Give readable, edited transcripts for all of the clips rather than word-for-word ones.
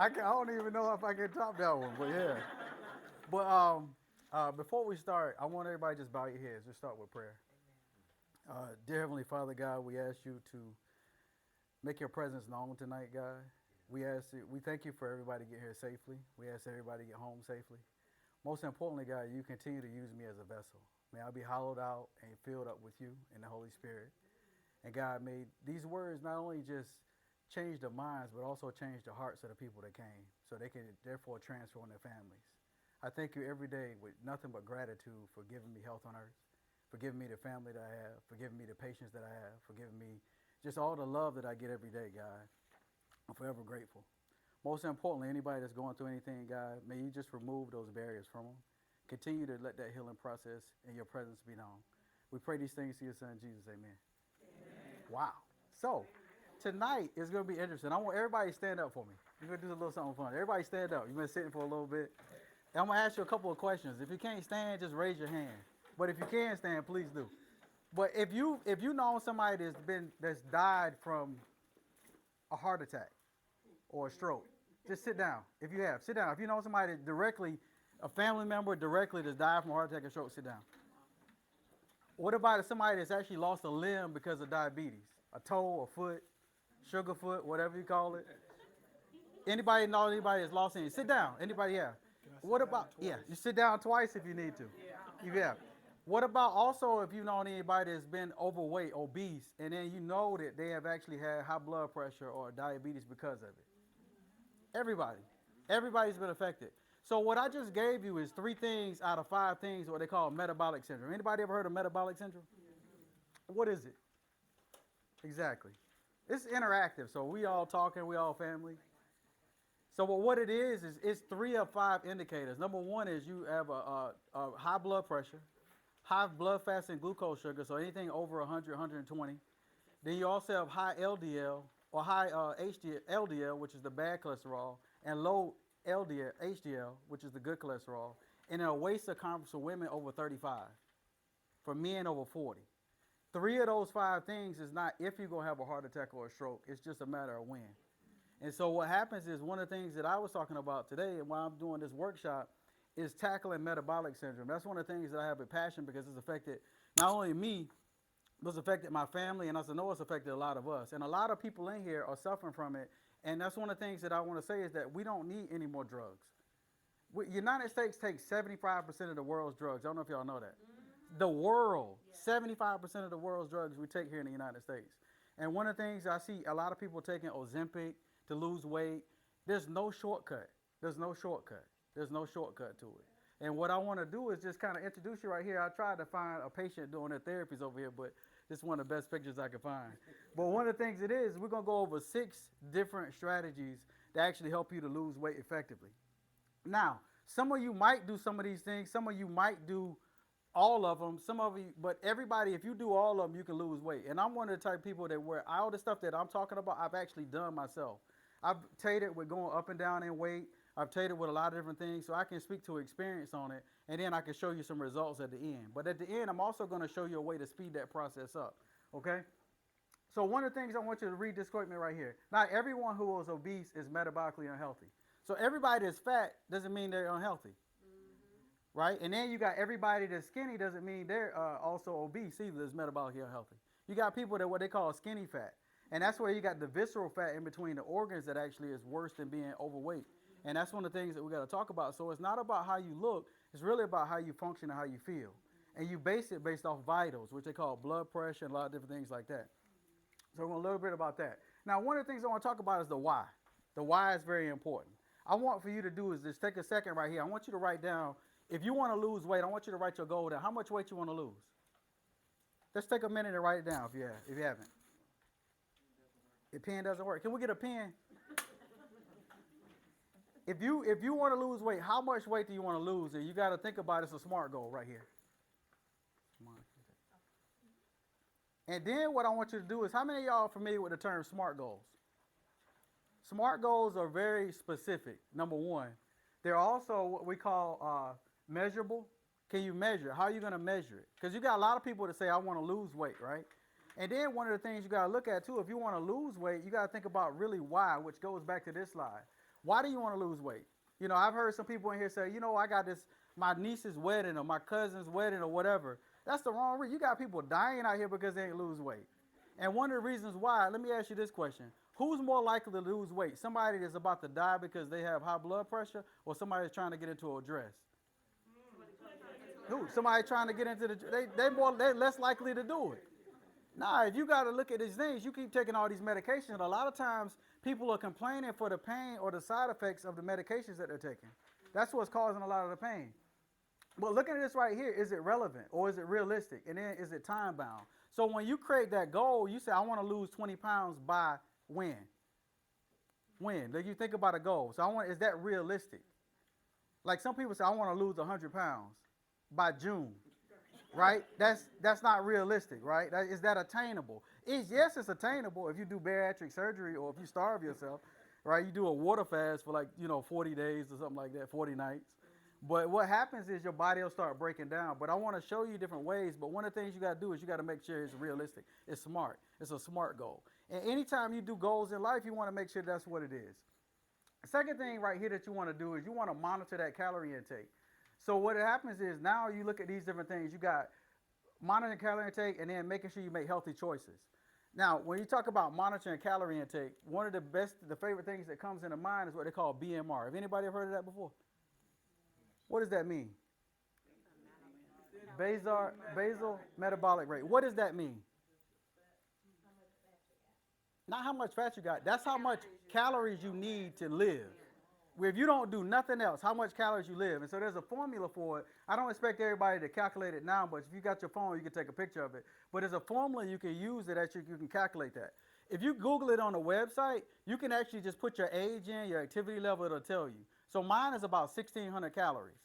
I don't even know if I can top that one, but yeah. But before we start, I want everybody to just bow your heads. Just start with prayer. Dear Heavenly Father, God, we ask you to make your presence known tonight, God. We thank you for everybody to get here safely. We ask everybody to get home safely. Most importantly, God, you continue to use me as a vessel. May I be hollowed out and filled up with you and the Holy Spirit. And God, may these words not only just change the minds, but also change the hearts of the people that came, so they can therefore transform their families. I thank you every day with nothing but gratitude for giving me health on earth, for giving me the family that I have, for giving me the patience that I have, for giving me just all the love that I get every day, God. I'm forever grateful. Most importantly, anybody that's going through anything, God, may you just remove those barriers from them. Continue to let that healing process and your presence be known. We pray these things to your son, Jesus. Amen. Wow. So, tonight is going to be interesting. I want everybody to stand up for me. We're going to do a little something fun. Everybody stand up. You've been sitting for a little bit. And I'm going to ask you a couple of questions. If you can't stand, just raise your hand. But if you can stand, please do. But if you know somebody that's died from a heart attack or a stroke, just sit down. If you have, sit down. If you know somebody that directly, a family member directly that's died from a heart attack or stroke, sit down. What about somebody that's actually lost a limb because of diabetes? A toe, a foot, sugar foot, whatever you call it. Anybody know anybody that's lost any? Sit down. Anybody have? What about, yeah, you sit down twice if you need to. If you have. What about also if you know anybody that's been overweight, obese, and then you know that they have actually had high blood pressure or diabetes because of it? Everybody. Everybody's been affected. So what I just gave you is 3 things out of 5 things what they call metabolic syndrome. Anybody ever heard of metabolic syndrome? What is it? Exactly. It's interactive, so we all talking, we all family. So what it is it's 3 of 5 indicators. Number one is you have a high blood pressure, high blood fasting glucose sugar, so anything over 100, 120. Then you also have high LDL or high LDL, which is the bad cholesterol, and low HDL, which is the good cholesterol, and a waist circumference for women over 35, for men over 40. 3 of those 5 things is not if you're going to have a heart attack or a stroke, it's just a matter of when. And so what happens is one of the things that I was talking about today and why I'm doing this workshop is tackling metabolic syndrome. That's one of the things that I have a passion because it's affected not only me, but it's affected my family, and I know it's affected a lot of us. And a lot of people in here are suffering from it. And that's one of the things that I want to say is that we don't need any more drugs. United States takes 75% of the world's drugs. I don't know if y'all know that. The world, 75% of the world's drugs we take here in the United States. And one of the things I see a lot of people taking Ozempic to lose weight, there's no shortcut. There's no shortcut. There's no shortcut to it. And what I want to do is just kind of introduce you right here. I tried to find a patient doing their therapies over here, but this is one of the best pictures I could find. But one of the things it is, we're going to go over 6 different strategies that actually help you to lose weight effectively. Now, some of you might do some of these things. Some of you might do all of them. Some of you, but everybody, if you do all of them, you can lose weight. And I'm one of the type of people that where all the stuff that I'm talking about, I've actually done myself. I've traded with going up and down in weight. I've traded with a lot of different things, so I can speak to experience on it, and then I can show you some results at the end. But at the end, I'm also going to show you a way to speed that process up, okay? So one of the things I want you to read this statement right here. Not everyone who is obese is metabolically unhealthy. So everybody that's fat doesn't mean they're unhealthy, right? And then you got everybody that's skinny doesn't mean they're also obese either, is metabolically unhealthy. You got people that what they call skinny fat. And that's where you got the visceral fat in between the organs that actually is worse than being overweight. And that's one of the things that we got to talk about. So it's not about how you look. It's really about how you function and how you feel. And you base it based off vitals, which they call blood pressure and a lot of different things like that. So we're going to a little bit about that. Now, one of the things I want to talk about is the why. The why is very important. I want for you to do is just take a second right here. I want you to write down, if you want to lose weight, I want you to write your goal down. How much weight you want to lose? Let's take a minute and write it down if you haven't. The pen doesn't work. Can we get a pen? If you want to lose weight, how much weight do you want to lose? And you got to think about it's a SMART goal right here. And then what I want you to do is, how many of y'all are familiar with the term SMART goals? SMART goals are very specific, number one. They're also what we call measurable. Can you measure? How are you going to measure it? Because you got a lot of people that say, I want to lose weight, right? And then one of the things you got to look at too, if you want to lose weight, you got to think about really why, which goes back to this slide. Why do you want to lose weight? You know, I've heard some people in here say, you know, I got this, my niece's wedding or my cousin's wedding or whatever. That's the wrong reason. You got people dying out here because they ain't lose weight. And one of the reasons why, let me ask you this question. Who's more likely to lose weight? Somebody that's about to die because they have high blood pressure or somebody that's trying to get into a dress? Who? Somebody trying to get into they're less likely to do it. Nah, if you got to look at these things, you keep taking all these medications. A lot of times, people are complaining for the pain or the side effects of the medications that they're taking. That's what's causing a lot of the pain. But looking at this right here, is it relevant or is it realistic? And then is it time bound? So when you create that goal, you say, I want to lose 20 pounds by when? When? Then you think about a goal. So is that realistic? Like some people say, I want to lose 100 pounds by June. Right? That's not realistic, right? Is that attainable? Yes, it's attainable if you do bariatric surgery or if you starve yourself, right? You do a water fast for 40 days or something like that, 40 nights. But what happens is your body will start breaking down. But I want to show you different ways. But one of the things you got to do is you got to make sure it's realistic. It's smart. It's a smart goal. And anytime you do goals in life, you want to make sure that's what it is. The second thing right here that you want to do is you want to monitor that calorie intake. So what happens is now you look at these different things. You got monitoring calorie intake and then making sure you make healthy choices. Now, when you talk about monitoring calorie intake, one of the favorite things that comes into mind is what they call BMR. Have anybody ever heard of that before? What does that mean? Basal metabolic rate. What does that mean? Not how much fat you got. That's how much calories you need to live. If you don't do nothing else, how much calories you live. And so there's a formula for it. I don't expect everybody to calculate it now, but if you got your phone, you can take a picture of it. But there's a formula you can use that you can calculate that. If you Google it on the website, you can actually just put your age in, your activity level, it'll tell you. So mine is about 1,600 calories.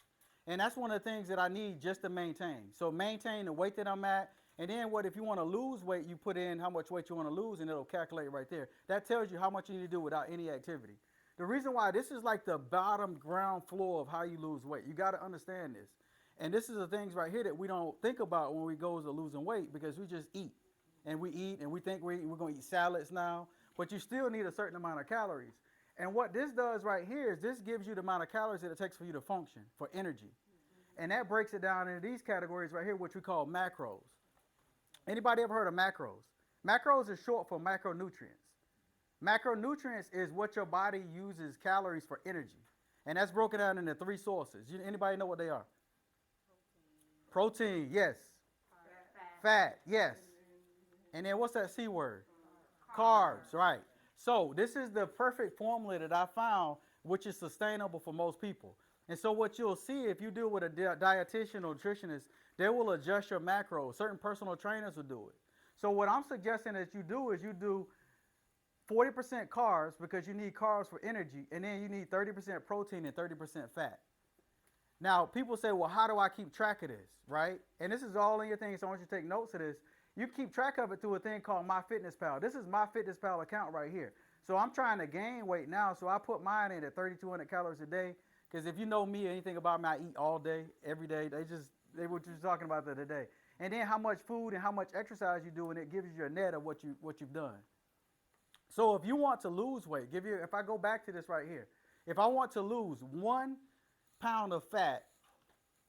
And that's one of the things that I need just to maintain. So maintain the weight that I'm at. And then if you want to lose weight, you put in how much weight you want to lose, and it'll calculate right there. That tells you how much you need to do without any activity. The reason why this is like the bottom ground floor of how you lose weight. You got to understand this. And this is the things right here that we don't think about when we go to losing weight because we just eat. And we eat and we think we're going to eat salads now. But you still need a certain amount of calories. And what this does right here is this gives you the amount of calories that it takes for you to function, for energy. And that breaks it down into these categories right here, which we call macros. Anybody ever heard of macros? Macros is short for macronutrients. Macronutrients is what your body uses calories for energy. And that's broken down into three sources. Anybody know what they are? Protein, yes. Fat, yes. And then what's that C word? Carbs, right. So this is the perfect formula that I found, which is sustainable for most people. And so what you'll see if you deal with a dietitian or nutritionist, they will adjust your macros. Certain personal trainers will do it. So what I'm suggesting that you do is you do 40% carbs because you need carbs for energy, and then you need 30% protein and 30% fat. Now, people say, well, how do I keep track of this, right? And this is all in your thing, so I want you to take notes of this. You keep track of it through a thing called MyFitnessPal. This is MyFitnessPal account right here. So I'm trying to gain weight now, so I put mine in at 3,200 calories a day, because if you know me or anything about me, I eat all day, every day. They were just talking about that today. And then how much food and how much exercise you do, and it gives you a net of what you've done. So if you want to lose weight, if I go back to this right here, if I want to lose 1 pound of fat,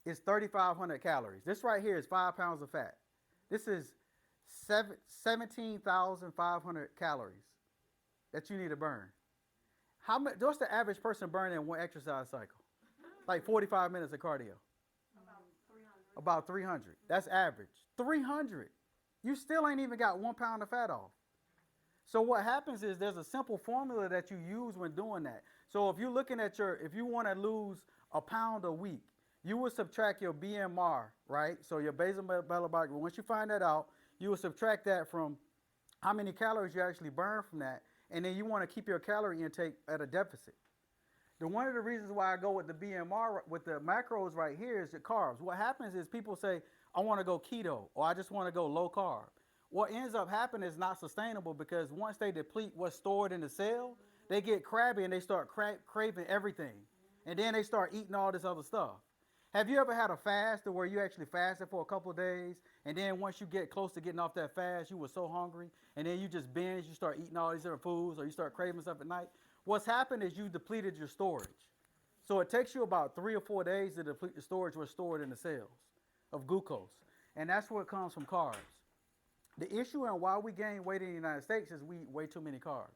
it's 3,500 calories. This right here is 5 pounds of fat. This is 17,500 calories that you need to burn. What's the average person burn in one exercise cycle? Like 45 minutes of cardio. About 300. That's average. 300. You still ain't even got 1 pound of fat off. So what happens is there's a simple formula that you use when doing that. So if you're looking at if you want to lose a pound a week, you will subtract your BMR, right? So your basal metabolic rate. Once you find that out, you will subtract that from how many calories you actually burn from that. And then you want to keep your calorie intake at a deficit. One of the reasons why I go with the BMR, with the macros right here, is the carbs. What happens is people say, I want to go keto, or I just want to go low carb. What ends up happening is not sustainable because once they deplete what's stored in the cell, they get crabby and they start craving everything. And then they start eating all this other stuff. Have you ever had a fast where you actually fasted for a couple of days, and then once you get close to getting off that fast, you were so hungry, and then you just binge, you start eating all these different foods, or you start craving stuff at night? What's happened is you depleted your storage. So it takes you about 3 or 4 days to deplete the storage what's stored in the cells of glucose. And that's where it comes from carbs. The issue and why we gain weight in the United States is we eat way too many carbs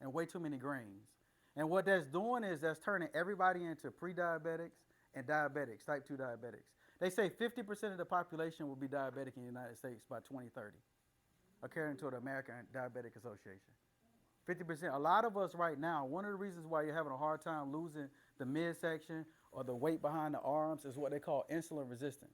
and way too many grains. And what that's doing is that's turning everybody into pre-diabetics and diabetics, type 2 diabetics. They say 50% of the population will be diabetic in the United States by 2030, according to the American Diabetic Association. 50%. A lot of us right now, one of the reasons why you're having a hard time losing the midsection or the weight behind the arms is what they call insulin resistance.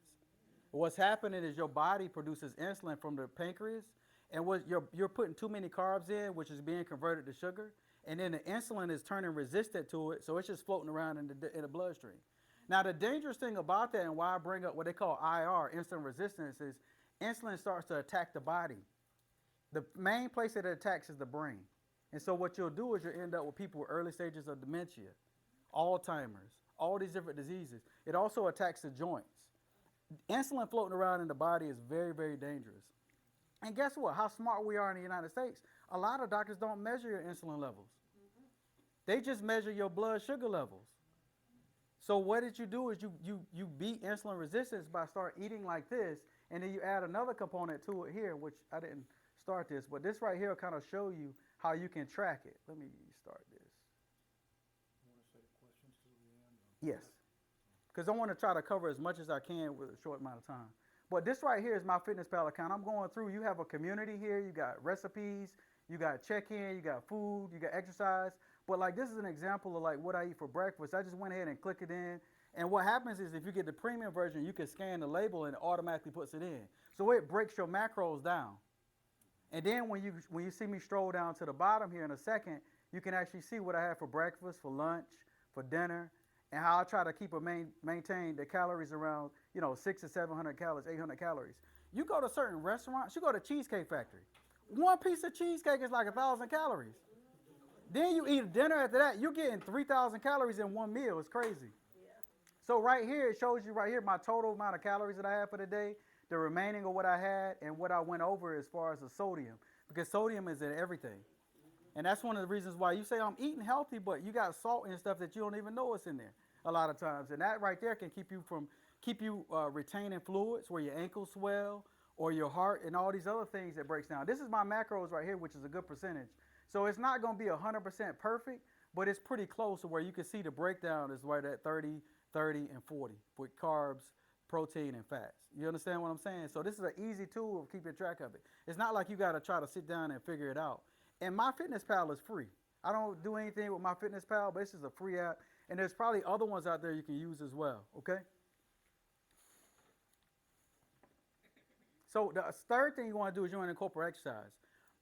What's happening is your body produces insulin from the pancreas, and what you're putting too many carbs in, which is being converted to sugar, and then the insulin is turning resistant to it, so it's just floating around in the bloodstream. Now, the dangerous thing about that and why I bring up what they call IR, insulin resistance, is insulin starts to attack the body. The main place that it attacks is the brain. And so what you'll do is you'll end up with people with early stages of dementia, Alzheimer's, all these different diseases. It also attacks the joints. Insulin floating around in the body is very, very dangerous. And guess what? How smart we are in the United States, a lot of doctors don't measure your insulin levels. They just measure your blood sugar levels. So what did you do is you beat insulin resistance by start eating like this, and then you add another component to it here, which I didn't start this, but this right here will kind of show you how you can track it. Let me start this. You want to save questions till the end? Yes, because I want to try to cover as much as I can with a short amount of time. But this right here is my FitnessPal account. I'm going through. You have a community here. You got recipes. You got check-in. You got food. You got exercise. But like this is an example of like what I eat for breakfast. I just went ahead and clicked it in. And what happens is if you get the premium version, you can scan the label and it automatically puts it in. So it breaks your macros down. And then when you see me stroll down to the bottom here in a second, you can actually see what I have for breakfast, for lunch, for dinner, and how I try to keep maintain the calories around, 600 to 700 calories, 800 calories. You go to certain restaurants, you go to Cheesecake Factory. One piece of cheesecake is like 1,000 calories. Then you eat dinner after that, you're getting 3,000 calories in one meal. It's crazy. Yeah. So right here, it shows you right here my total amount of calories that I have for the day, the remaining of what I had, and what I went over as far as the sodium, because sodium is in everything. And that's one of the reasons why you say I'm eating healthy, but you got salt and stuff that you don't even know is in there a lot of times. And that right there can keep you retaining fluids where your ankles swell or your heart and all these other things that breaks down. This is my macros right here, which is a good percentage. So it's not going to be 100% perfect, but it's pretty close to where you can see the breakdown is right at 30, 30, and 40 with carbs, protein, and fats. You understand what I'm saying? So this is an easy tool of keeping track of it. It's not like you got to try to sit down and figure it out. And my FitnessPal is free. I don't do anything with my FitnessPal, but this is a free app. And there's probably other ones out there you can use as well, okay? So the third thing you want to do is you want to incorporate exercise.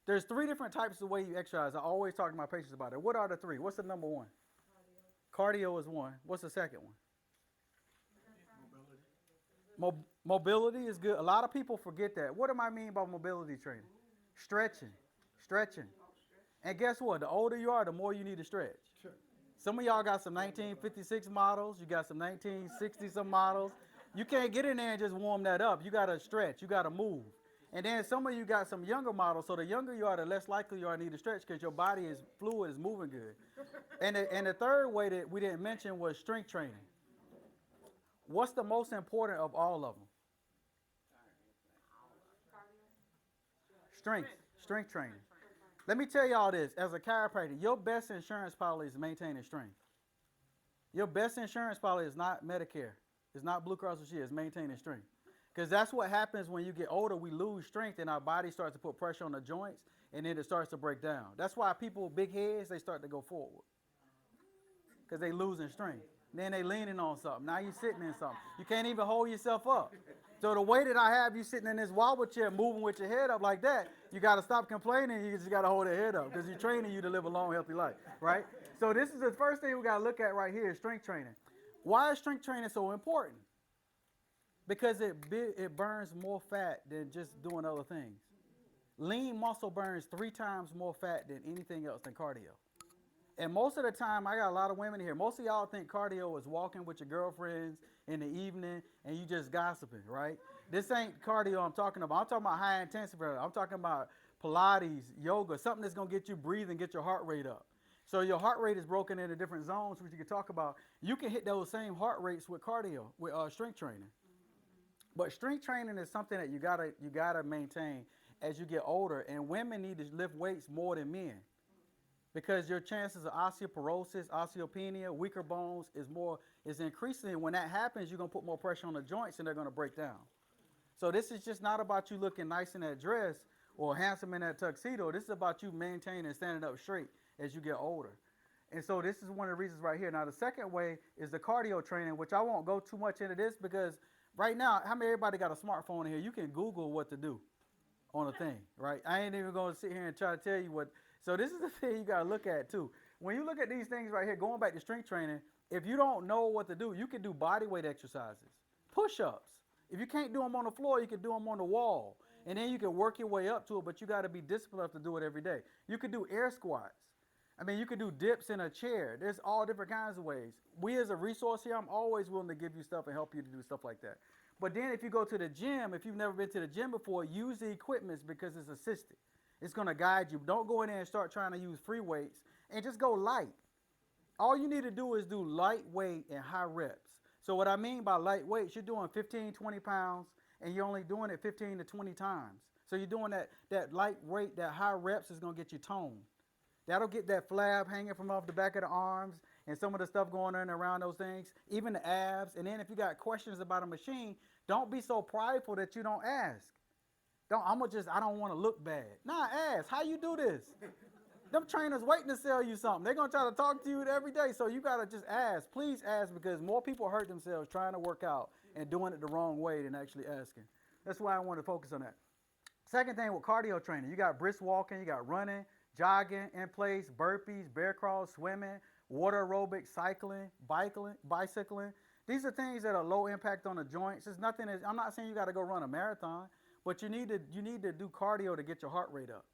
There's 3 different types of the way you exercise. I always talk to my patients about it. What are the 3? What's the number 1? Cardio is 1. What's the second one? Mobility is good. A lot of people forget that. What do I mean by mobility training? Stretching. And guess what? The older you are, the more you need to stretch. Sure. Some of y'all got some 1956 models. You got some 1960 some models. You can't get in there and just warm that up. You got to stretch. You got to move. And then some of you got some younger models. So the younger you are, the less likely you are to need to stretch because your body is fluid, is moving good. And the third way that we didn't mention was strength training. What's the most important of all of them? Strength training. Let me tell y'all this. As a chiropractor, your best insurance policy is maintaining strength. Your best insurance policy is not Medicare. It's not Blue Cross Blue Shield. It's maintaining strength. Because that's what happens when you get older. We lose strength and our body starts to put pressure on the joints and then it starts to break down. That's why people with big heads, they start to go forward. Because they losing strength. Then they leaning on something. Now you're sitting in something. You can't even hold yourself up. So the way that I have you sitting in this wobble chair moving with your head up like that, you got to stop complaining. You just got to hold your head up because you're training you to live a long, healthy life, right? So this is the first thing we got to look at right here is strength training. Why is strength training so important? Because it burns more fat than just doing other things. Lean muscle burns 3 times more fat than anything else than cardio. And most of the time, I got a lot of women here. Most of y'all think cardio is walking with your girlfriends in the evening and you just gossiping, right? This ain't cardio I'm talking about. I'm talking about high intensity. I'm talking about Pilates, yoga, something that's going to get you breathing, get your heart rate up. So your heart rate is broken into different zones, which you can talk about. You can hit those same heart rates with cardio, with strength training. But strength training is something that you gotta maintain as you get older. And women need to lift weights more than men because your chances of osteoporosis, osteopenia, weaker bones is increasing. And when that happens, you're gonna put more pressure on the joints, and they're gonna break down. So this is just not about you looking nice in that dress or handsome in that tuxedo. This is about you maintaining and standing up straight as you get older. And so this is one of the reasons right here. Now the second way is the cardio training, which I won't go too much into this because right now, how many everybody got a smartphone in here? You can Google what to do on a thing, right? I ain't even going to sit here and try to tell you what. So this is the thing you got to look at too. When you look at these things right here, going back to strength training, if you don't know what to do, you can do body weight exercises, push-ups. If you can't do them on the floor, you can do them on the wall. And then you can work your way up to it, but you got to be disciplined enough to do it every day. You can do air squats. I mean, you can do dips in a chair. There's all different kinds of ways. We as a resource here, I'm always willing to give you stuff and help you to do stuff like that. But then if you go to the gym, if you've never been to the gym before, use the equipment because it's assisted. It's going to guide you. Don't go in there and start trying to use free weights and just go light. All you need to do is do lightweight and high reps. So what I mean by lightweight, you're doing 15, 20 pounds, and you're only doing it 15 to 20 times. So you're doing that lightweight, that high reps is going to get you toned. That'll get that flab hanging from off the back of the arms and some of the stuff going on and around those things, even the abs. And then if you got questions about a machine, don't be so prideful that you don't ask. I don't want to look bad. Nah, ask, how you do this? Them trainers waiting to sell you something. They're going to try to talk to you every day. So you got to just ask. Please ask because more people hurt themselves trying to work out and doing it the wrong way than actually asking. That's why I want to focus on that. Second thing with cardio training, you got brisk walking, you got running, jogging in place, burpees, bear crawls, swimming, water aerobics, cycling, bicycling. These are things that are low impact on the joints. I'm not saying you got to go run a marathon, but you need to do cardio to get your heart rate up.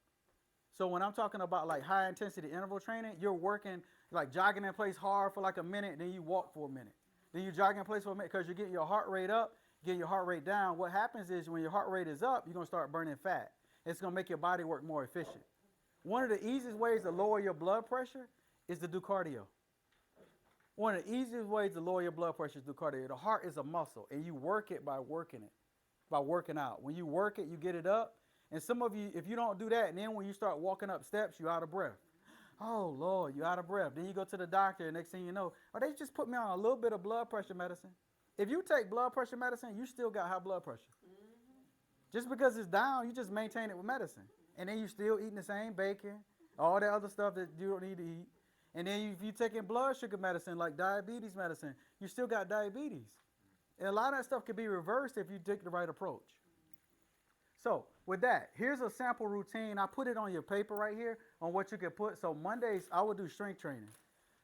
So when I'm talking about like high intensity interval training, you're working like jogging in place hard for like a minute, then you walk for a minute. Then you jog in place for a minute because you're getting your heart rate up, getting your heart rate down. What happens is when your heart rate is up, you're going to start burning fat. It's going to make your body work more efficient. One of the easiest ways to lower your blood pressure is to do cardio. One of the easiest ways to lower your blood pressure is to do cardio. The heart is a muscle, and you work it by working out. When you work it, you get it up. And some of you, if you don't do that, and then when you start walking up steps, you're out of breath. Oh, Lord, you're out of breath. Then you go to the doctor, and next thing you know, they just put me on a little bit of blood pressure medicine. If you take blood pressure medicine, you still got high blood pressure. Just because it's down, you just maintain it with medicine. And then you still eating the same bacon, all that other stuff that you don't need to eat. And then if you're taking blood sugar medicine, like diabetes medicine, you still got diabetes. And a lot of that stuff can be reversed if you take the right approach. So with that, here's a sample routine. I put it on your paper right here on what you can put. So Mondays, I would do strength training.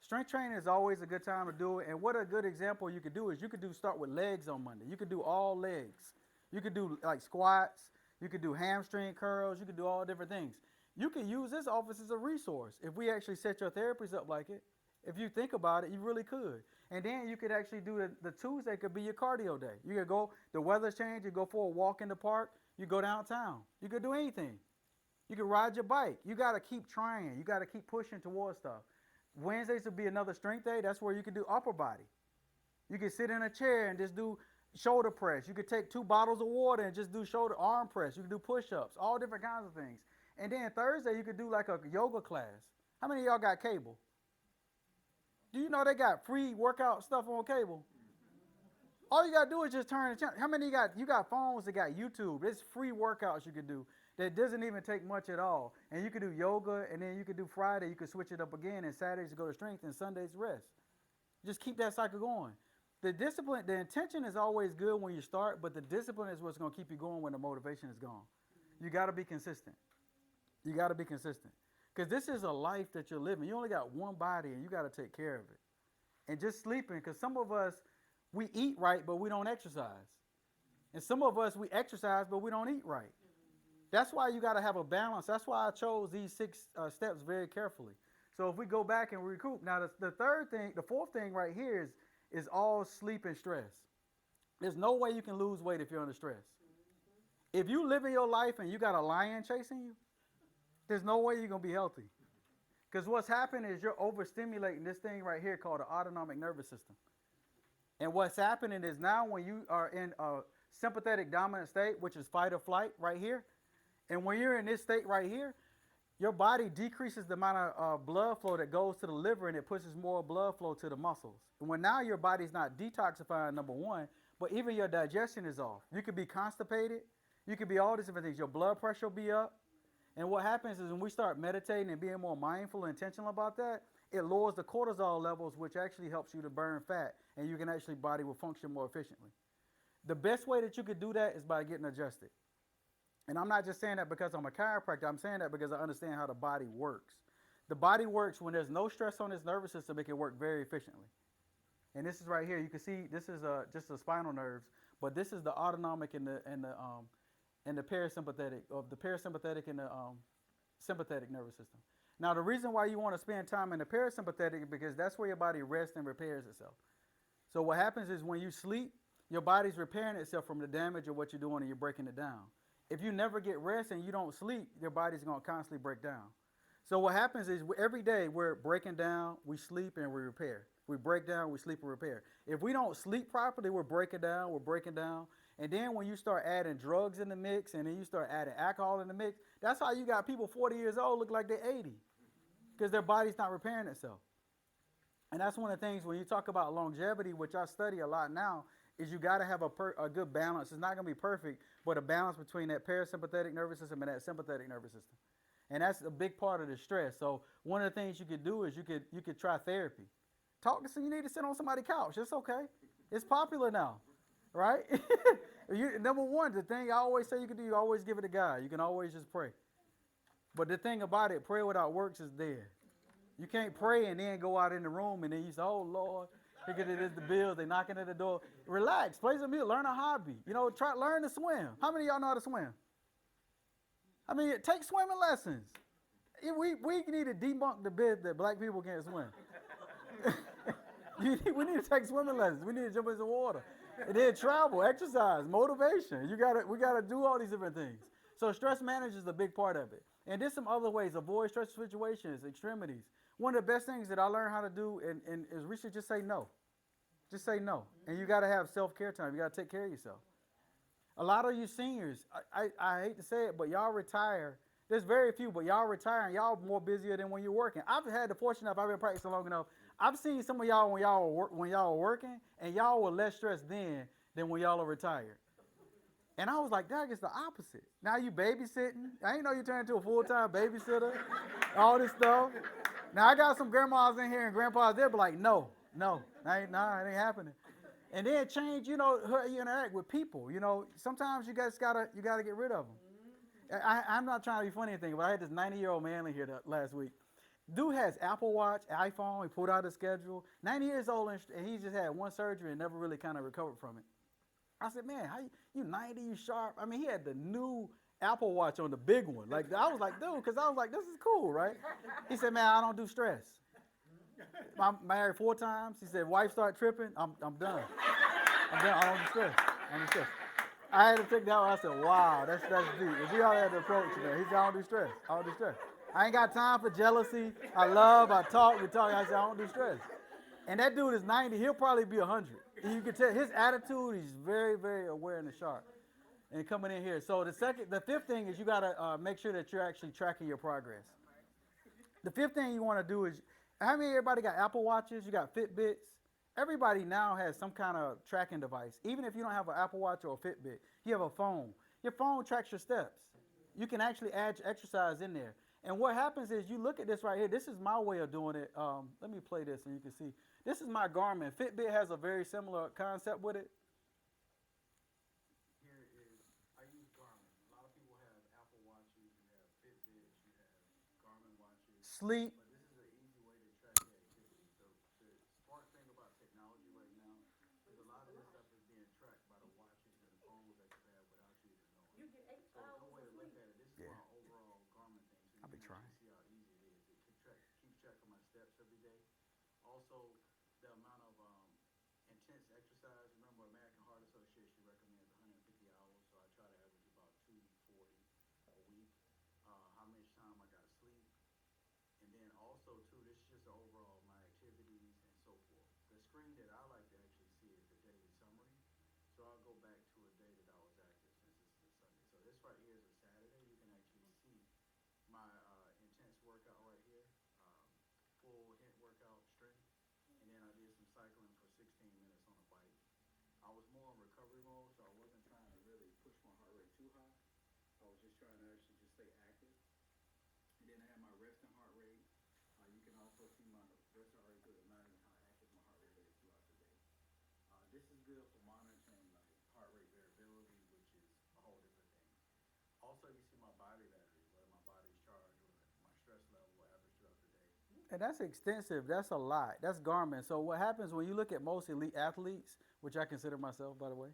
Strength training is always a good time to do it. And what a good example you could do is you could start with legs on Monday. You could do all legs. You could do like squats. You could do hamstring curls. You could do all different things. You can use this office as a resource. If we actually set your therapies up like it, if you think about it, you really could. And then you could actually do the Tuesday could be your cardio day. You could go, the weather's changed, you go for a walk in the park, you go downtown. You could do anything. You could ride your bike. You got to keep trying. You got to keep pushing towards stuff. Wednesdays would be another strength day. That's where you can do upper body. You can sit in a chair and just do shoulder press. You could take 2 bottles of water and just do arm press. You can do push-ups, all different kinds of things. And then Thursday, you could do like a yoga class. How many of y'all got cable? Do you know they got free workout stuff on cable? All you got to do is just turn the channel. How many you got phones that got YouTube? There's free workouts you can do that doesn't even take much at all. And you can do yoga, and then you can do Friday. You can switch it up again, and Saturdays you go to strength, and Sundays rest. Just keep that cycle going. The discipline, the intention is always good when you start, but the discipline is what's going to keep you going when the motivation is gone. You got to be consistent. You got to be consistent. Because this is a life that you're living. You only got one body, and you got to take care of it. And just sleeping, because some of us, we eat right, but we don't exercise. And some of us, we exercise, but we don't eat right. That's why you got to have a balance. That's why I chose these 6 steps very carefully. So if we go back and recoup. Now, the fourth thing right here is all sleep and stress. There's no way you can lose weight if you're under stress. If you live in your life and you got a lion chasing you, there's no way you're going to be healthy. Because what's happening is you're overstimulating this thing right here called the autonomic nervous system. And what's happening is now when you are in a sympathetic dominant state, which is fight or flight right here, and when you're in this state right here, your body decreases the amount of blood flow that goes to the liver and it pushes more blood flow to the muscles. And when now your body's not detoxifying, number one, but even your digestion is off. You could be constipated. You could be all these different things. Your blood pressure will be up. And what happens is when we start meditating and being more mindful and intentional about that, it lowers the cortisol levels, which actually helps you to burn fat, and you can actually body will function more efficiently. The best way that you could do that is by getting adjusted. And I'm not just saying that because I'm a chiropractor. I'm saying that because I understand how the body works. The body works when there's no stress on its nervous system. It can work very efficiently. And this is right here. You can see this is just the spinal nerves, but this is the autonomic and the parasympathetic, of the parasympathetic and the sympathetic nervous system. Now, the reason why you want to spend time in the parasympathetic is because that's where your body rests and repairs itself. So what happens is when you sleep, your body's repairing itself from the damage of what you're doing and you're breaking it down. If you never get rest and you don't sleep, your body's going to constantly break down. So what happens is every day we're breaking down, we sleep, and we repair. We break down, we sleep, and repair. If we don't sleep properly, we're breaking down. And then when you start adding drugs in the mix and then you start adding alcohol in the mix, that's how you got people 40 years old look like they're 80 because their body's not repairing itself. And that's one of the things when you talk about longevity, which I study a lot now, is you got to have a good balance. It's not going to be perfect, but a balance between that parasympathetic nervous system and that sympathetic nervous system. And that's a big part of the stress. So one of the things you could do is you could try therapy. Talk to you need to sit on somebody's couch. It's okay. It's popular now, right? Number one, the thing I always say you can do, you always give it to God. You can always just pray. But the thing about it, prayer without works is dead. You can't pray and then go out in the room and then you say, oh, Lord, here it is, the bills, they knocking at the door. Relax, play some music, learn a hobby. Learn to swim. How many of y'all know how to swim? I mean, take swimming lessons. We need to debunk the myth that black people can't swim. We need to take swimming lessons. We need to jump into the water. And then travel, exercise, motivation. We gotta do all these different things. So stress management is a big part of it. And there's some other ways. Avoid stressful situations, extremities. One of the best things that I learned how to do is recently just say no. Just say no. And you got to have self-care time. You got to take care of yourself. A lot of you seniors, I hate to say it, but y'all retire. There's very few, but y'all retire and y'all more busier than when you're working. I've had the fortune of, I've been practicing long enough. I've seen some of y'all when y'all were working, and y'all were less stressed then than when y'all are retired. And I was like, dang, it's the opposite. Now you babysitting. I ain't know you turned into a full-time babysitter, all this stuff. Now I got some grandmas in here and grandpas there, but like, no, it ain't happening. And then change, how you interact with people. Sometimes you guys gotta get rid of them. I'm not trying to be funny or anything, but I had this 90-year-old man in here last week. Dude has Apple Watch, iPhone. He pulled out his schedule. 90 years old, and he just had one surgery and never really kind of recovered from it. I said, man, how you 90, you sharp? I mean, he had the new Apple Watch on, the big one. Like, I was like, dude, because I was like, this is cool, right? He said, man, I don't do stress. I'm married 4 times. He said, wife start tripping, I'm done. I don't do stress. I had to take that one. I said, wow, that's deep. If we all had to approach it, he said, I don't do stress. I ain't got time for jealousy. I talk, we talk. I said, I don't do stress. And that dude is 90. He'll probably be 100. You can tell his attitude, he's very, very aware and sharp. And coming in here. So the 5th thing is you got to make sure that you're actually tracking your progress. The 5th thing you want to do is, how many everybody got Apple Watches? You got Fitbits? Everybody now has some kind of tracking device. Even if you don't have an Apple Watch or a Fitbit, you have a phone. Your phone tracks your steps. You can actually add exercise in there. And what happens is you look at this right here. This is my way of doing it. Let me play this so you can see. This is my Garmin. Fitbit has a very similar concept with it. Here it is. I use Garmin. A lot of people have Apple Watches. You have Fitbits. You have Garmin watches. Sleep. But this is an easy way to track your activity. The smart thing about technology right now is a lot of this stuff is being tracked by the watches and the phones that you have without you even knowing. You get 8 hours. So a good way to look at it. This is my overall Garmin thing. So I'll be trying. See how easy it is. It keeps track of my steps every day. Also, the amount of intense exercise. Remember, American Heart Association recommends 150 hours, so I try to average about 240 a week. How much time I got to sleep, and then also the overall my activities and so forth. The screen that I like to actually see is the daily summary. So I'll go back to a day that I was active since this is a Sunday. So this right here is a Saturday. You can actually see my intense workout right here, full hit workout strength, and then I did some cycling for 16 minutes on a bike. I was more in recovery mode, so I wasn't trying to really push my heart rate too high. I was just trying to actually just stay active. And then I had my resting heart rate. You can also see my resting heart rate to imagine how active my heart rate is throughout the day. This is good for monitoring like heart rate variability, which is a whole different thing. Also, you see my body battery, whether my body's charged or my stress level average throughout the day. And that's extensive. That's a lot. That's Garmin. So what happens when you look at most elite athletes, which I consider myself, by the way,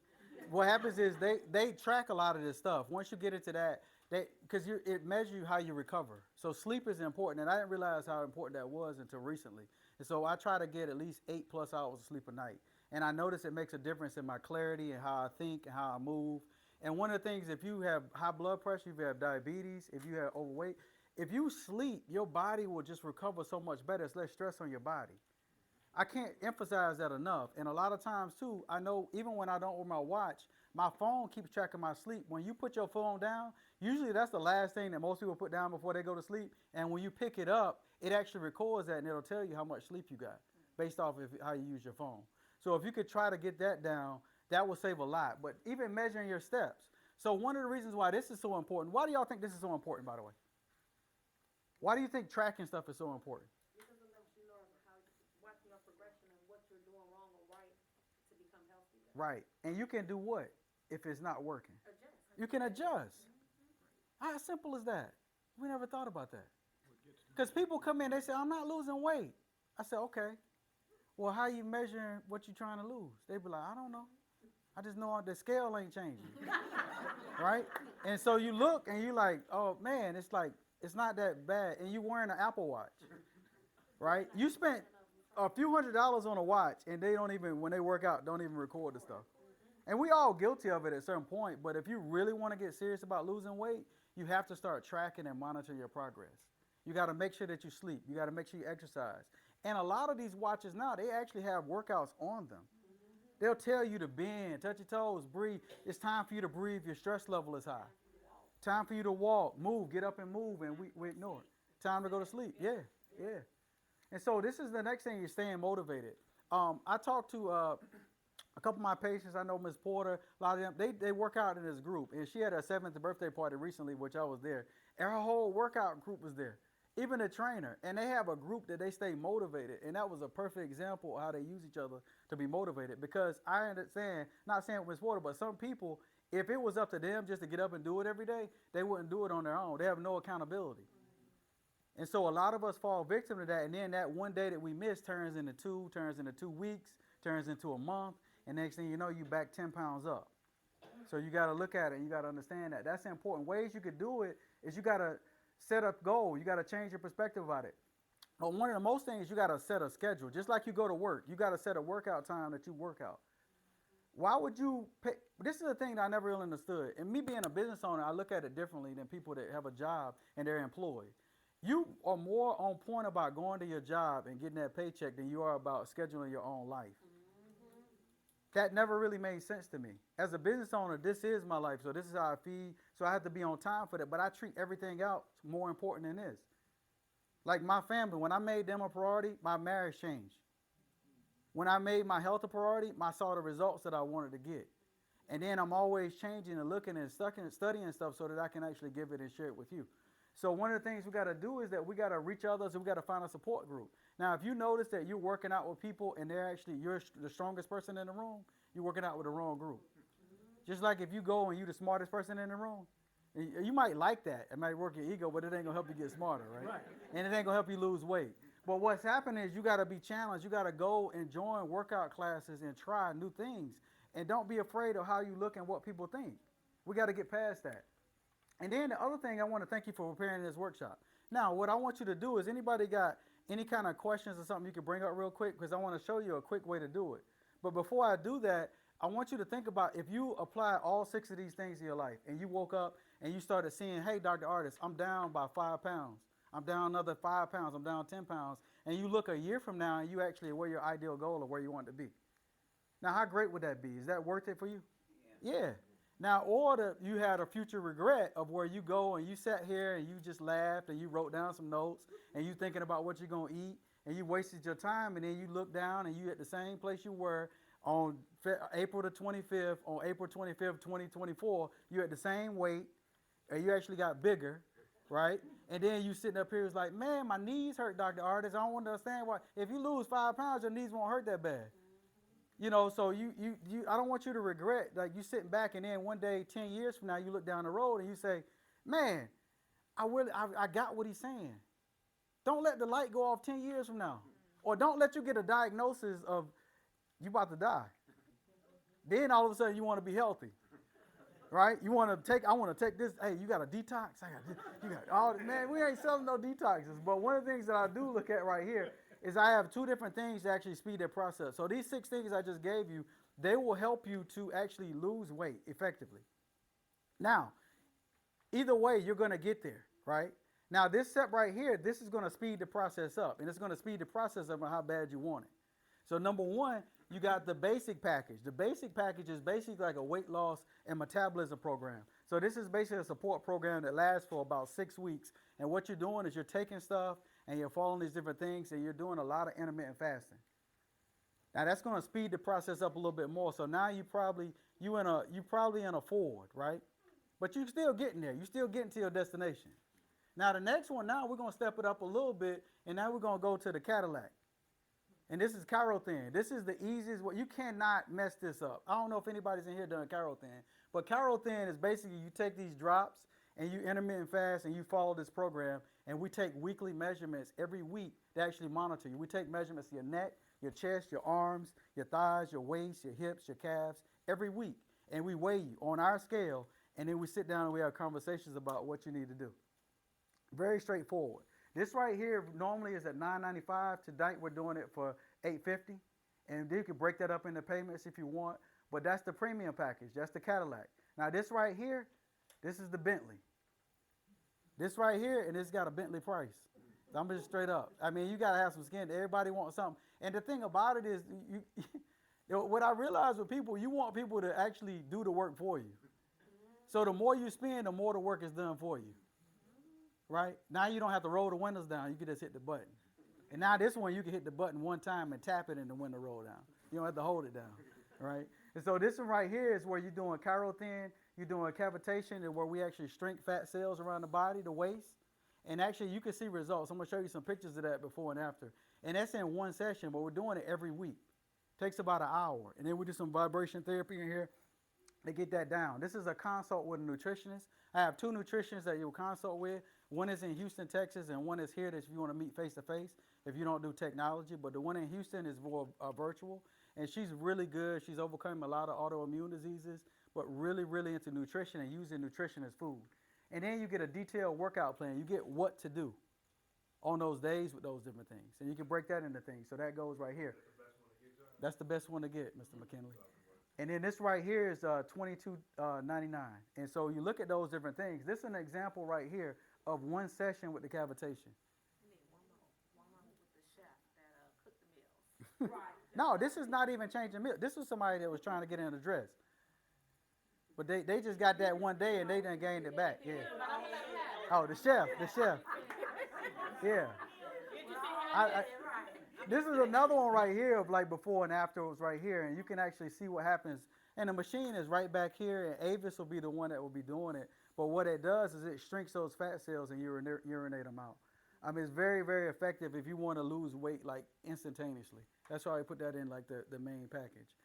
what happens is they track a lot of this stuff. Once you get into that, because it measures you how you recover. So sleep is important, and I didn't realize how important that was until recently. And so I try to get at least 8+ hours of sleep a night. And I notice it makes a difference in my clarity and how I think and how I move. And one of the things, if you have high blood pressure, if you have diabetes, if you have overweight, if you sleep, your body will just recover so much better. It's less stress on your body. I can't emphasize that enough. And a lot of times, too, I know even when I don't wear my watch, my phone keeps track of my sleep. When you put your phone down, usually that's the last thing that most people put down before they go to sleep. And when you pick it up, it actually records that, and it'll tell you how much sleep you got based off of how you use your phone. So if you could try to get that down, that will save a lot. But even measuring your steps. So one of the reasons why this is so important, why do y'all think this is so important, by the way? Why do you think tracking stuff is so important? Because it lets you know how watching your progression and what you're doing wrong or right to become healthier. Right. And you can do what if it's not working? Adjust. You can adjust. How simple is that? We never thought about that. Because people come in, they say, I'm not losing weight. I said, okay. Well, how you measuring what you're trying to lose? They be like, I don't know. I just know the scale ain't changing. Right? And so you look and you like, oh man, it's like, it's not that bad. And you wearing an Apple Watch. Right? You spent a few $100s on a watch, and they don't even, when they work out, don't even record the stuff. And we all guilty of it at a certain point, but if you really want to get serious about losing weight, you have to start tracking and monitoring your progress. You got to make sure that you sleep. You got to make sure you exercise. And a lot of these watches now, they actually have workouts on them. They'll tell you to bend, touch your toes, breathe. It's time for you to breathe. Your stress level is high. Time for you to walk, move, get up and move, and we ignore it. Time to go to sleep. Yeah, yeah. And so this is the next thing, you're staying motivated. I talked to a couple of my patients. I know Ms. Porter, a lot of them, they work out in this group. And she had her 7th birthday party recently, which I was there. And her whole workout group was there, even the trainer. And they have a group that they stay motivated. And that was a perfect example of how they use each other to be motivated. Because I understand, not saying Ms. Porter, but some people, if it was up to them just to get up and do it every day, they wouldn't do it on their own. They have no accountability. And so a lot of us fall victim to that, and then that one day that we miss turns into 2 weeks, turns into a month, and next thing you know, you back 10 pounds up. So you got to look at it, and you got to understand that. That's important. Ways you could do it is you got to set up goals. You got to change your perspective about it. But one of the most things, you got to set a schedule. Just like you go to work, you got to set a workout time that you work out. Why would you pay? This is the thing that I never really understood. And me being a business owner, I look at it differently than people that have a job and they're employed. You are more on point about going to your job and getting that paycheck than you are about scheduling your own life. That never really made sense to me. As a business owner, this is my life, so this is how I feed, so I have to be on time for that, but I treat everything else more important than this. Like my family, when I made them a priority, my marriage changed. When I made my health a priority, I saw the results that I wanted to get. And then I'm always changing and looking and studying stuff so that I can actually give it and share it with you. So one of the things we got to do is that we got to reach others and we got to find a support group. Now, if you notice that you're working out with people and you're the strongest person in the room, you're working out with the wrong group. Just like if you go and you're the smartest person in the room, you might like that. It might work your ego, but it ain't going to help you get smarter, right? And it ain't going to help you lose weight. But what's happening is you got to be challenged. You got to go and join workout classes and try new things. And don't be afraid of how you look and what people think. We got to get past that. And then the other thing, I want to thank you for preparing this workshop. Now, what I want you to do is, anybody got any kind of questions or something you can bring up real quick, because I want to show you a quick way to do it. But before I do that, I want you to think about if you apply all 6 of these things in your life and you woke up and you started seeing, hey, Dr. Artis, I'm down by 5 pounds. I'm down another 5 pounds. I'm down 10 pounds. and you look a year from now and you actually where your ideal goal or where you want to be. Now, how great would that be? Is that worth it for you? Yeah. Now, or you had a future regret of where you go and you sat here and you just laughed and you wrote down some notes and you thinking about what you're going to eat and you wasted your time, and then you look down and you at the same place you were on April the 25th, on April 25th, 2024, you're at the same weight, and you actually got bigger, right? And then you sitting up here, it's like, man, my knees hurt, Dr. Artis. I don't understand why. If you lose 5 pounds, your knees won't hurt that bad. You know, so I don't want you to regret, like you sitting back and then one day, 10 years from now, you look down the road and you say, man, I got what he's saying. Don't let the light go off 10 years from now. Or don't let you get a diagnosis of you about to die. Then all of a sudden you want to be healthy. Right? I want to take this. Hey, you got a detox? You got all this. Man, we ain't selling no detoxes. But one of the things that I do look at right here is I have 2 different things to actually speed that process. So these 6 things I just gave you, they will help you to actually lose weight effectively. Now, either way, you're going to get there, right? Now, this step right here, this is going to speed the process up, and it's going to speed the process up on how bad you want it. So number 1, you got the basic package. The basic package is basically like a weight loss and metabolism program. So this is basically a support program that lasts for about 6 weeks. And what you're doing is you're taking stuff and you're following these different things and you're doing a lot of intermittent fasting. Now that's going to speed the process up a little bit more. So now you probably in a Ford, right? But you're still getting there. You're still getting to your destination. Now the next one, now we're going to step it up a little bit, and now we're going to go to the Cadillac. And this is Chirothin. This is the easiest way. You cannot mess this up. I don't know if anybody's in here done Chirothin, but Chirothin is basically you take these drops and you intermittent fast and you follow this program, and we take weekly measurements every week to actually monitor you. We take measurements of your neck, your chest, your arms, your thighs, your waist, your hips, your calves every week, and we weigh you on our scale, and then we sit down and we have conversations about what you need to do. Very straightforward. This right here normally is at $9.95. Tonight we're doing it for $8.50, and you can break that up into payments if you want. But that's the premium package. That's the Cadillac. Now this right here, this is the Bentley. This right here, and it's got a Bentley price. I'm just straight up. I mean, you gotta have some skin. Everybody wants something. And the thing about it is, what I realize with people, you want people to actually do the work for you. So the more you spend, the more the work is done for you. Right? Now you don't have to roll the windows down. You can just hit the button. And now this one, you can hit the button one time and tap it and the window roll down. You don't have to hold it down. Right? And so this one right here is where you're doing Chirothin, you're doing cavitation, and where we actually shrink fat cells around the body, the waist. And actually, you can see results. I'm going to show you some pictures of that before and after. And that's in one session, but we're doing it every week. Takes about an hour. And then we do some vibration therapy in here to get that down. This is a consult with a nutritionist. I have 2 nutritionists that you'll consult with. One is in Houston, Texas, and one is here that if you want to meet face-to-face, if you don't do technology. But the one in Houston is more virtual, and she's really good. She's overcome a lot of autoimmune diseases, but really, really into nutrition and using nutrition as food. And then you get a detailed workout plan. You get what to do on those days with those different things. And you can break that into things. So that goes right here. That's the best one to get, Mr. McKinley. And then this right here is $22.99. And so you look at those different things. This is an example right here of one session with the cavitation. You need one more with the chef that cooked the meals. Right. No, this is not even changing milk. This was somebody that was trying to get in a dress. But they just got that one day and they done gained it back. Yeah. Oh, the chef. Yeah. This is another one right here of like before and afterwards right here, and you can actually see what happens. And the machine is right back here, and Avis will be the one that will be doing it. But what it does is it shrinks those fat cells and urinate them out. I mean, it's very, very effective if you want to lose weight like instantaneously. That's why I put that in like the main package.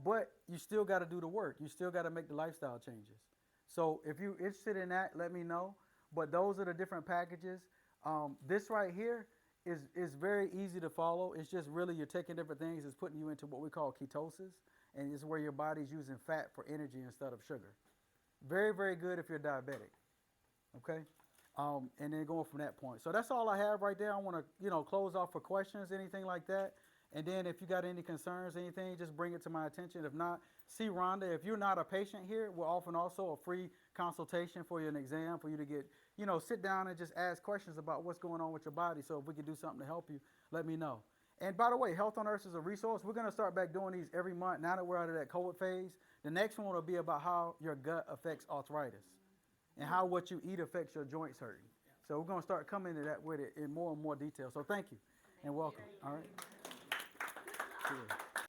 But you still got to do the work. You still got to make the lifestyle changes. So if you're interested in that, let me know. But those are the different packages. This right here is very easy to follow. It's just really you're taking different things. It's putting you into what we call ketosis. And it's where your body's using fat for energy instead of sugar. Very, very good if you're diabetic. Okay? And then going from that point. So that's all I have right there. I want to, close off for questions, anything like that. And then if you got any concerns, anything, just bring it to my attention. If not, see Rhonda. If you're not a patient here, we're offering also a free consultation for you, an exam for you to get, sit down and just ask questions about what's going on with your body. So if we can do something to help you, let me know. And by the way, Health on Earth is a resource. We're going to start back doing these every month now that we're out of that COVID phase. The next one will be about how your gut affects arthritis and how what you eat affects your joints hurting. So we're going to start coming to that with it in more and more detail. So thank you and welcome. All right. Good.